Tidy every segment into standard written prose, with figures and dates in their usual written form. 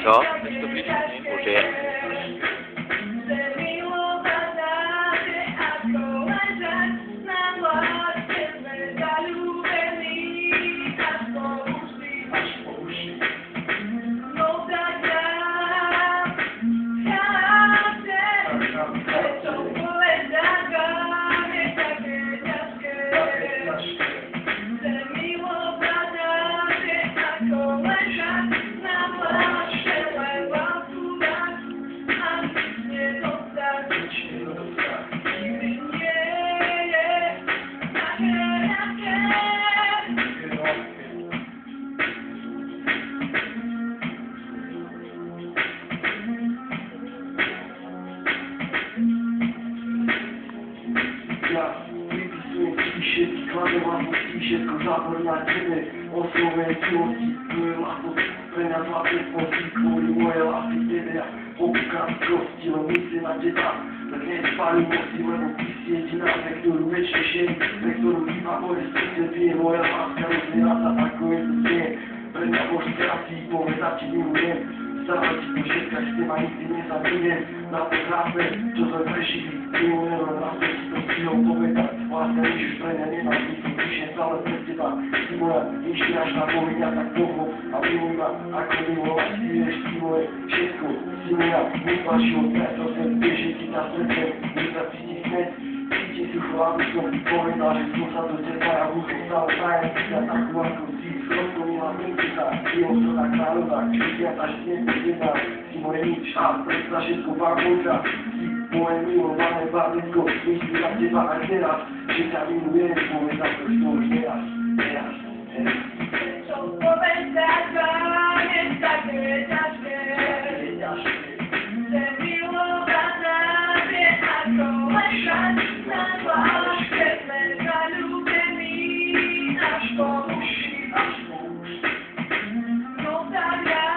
Co? Weź to bliżej, nie? Może ja. Ja wypisuję spisie, kładę łapy w spisie, kozabor na czyny, osłowę ciągi, były łapy, penia złapy w polsku i moje łapy, kiedy ja popukam z kości, lomicy na dzieta, tak nie spali mocy, mego pis jedzie na wektoru, myślę się, wektoru piwa, moje spisy, pije moja maska, rozmieraca, pakuje to dzieje, penia poszkracji, powiedza ci miłuję, stara ci pośrodkać, z tym a nigdy nie zabiję, na potrawę, co za wersik, miłuję, na opowiadać, łaska niż już trenia nie ma, i się całe festiwal, i moja nieśmieszna powinna tak długo, a miła, ako miłować, i wiesz, miłe, wszystko, i moja, nie ma się od metro, ten bieżeki na serce, nie zapisać net, widzicie tych ławyską, powinna, że zmusa do ciebie, a muszą całe fajne, ja tak łatwo, i skrotko nie ma piękna, i on to tak naroda, i ja ta śnieg, i moje nic, a to jest wszystko warunka, moje miłowane bawisko, inspiracje pana teraz, życia miłuję, mówię za to, że już teraz. Co powiedziała, jest takie ciężkie, że miłowana wie, a kołyszać na łaskę, mega lubię mi, aż pomóż. No tak ja,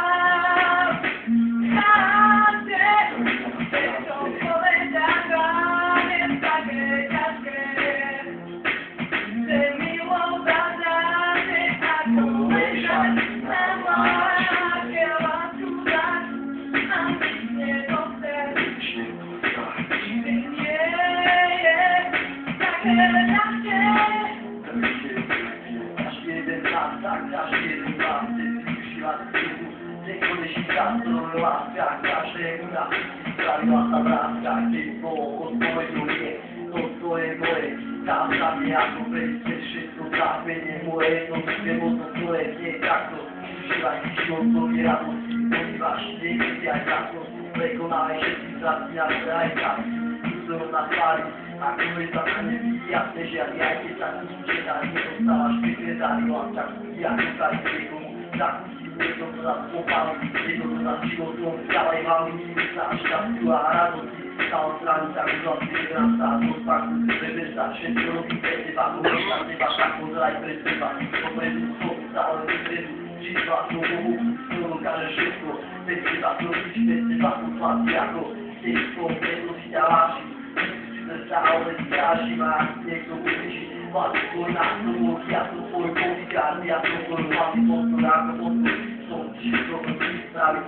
jako wejście wszystko trafienie moje, to wiem o to, co jest nie tak to siła i siłą, to nie radość, ponieważ nie jest jak jasno, przekonałeś się cywilizacji na realizacji, którą na fali, a który zadanie jasne się jak jakie tak nie da, nie dostałaś wykrytami, łapczak, jak tutaj jego zakusi, jego to nas popalu, jego to nas siłą, tą całej mały miły, cała szczęśliwa radość. Całą granicę urządzenie granta, rozpaku, rewersa, wszystko robi festiwal, rozpatywa, taką zraj festiwal, poprezum słowu, całe wykrytu, wszystko, którą każe wszystko, festiwal, robić festiwal, utwarty jako wszystko, tego widziałaś, całe straży ma, niech to uczyć, walczą na to, ja to twój powigar, ja to porwany, posturako, są wszystko, sprawy.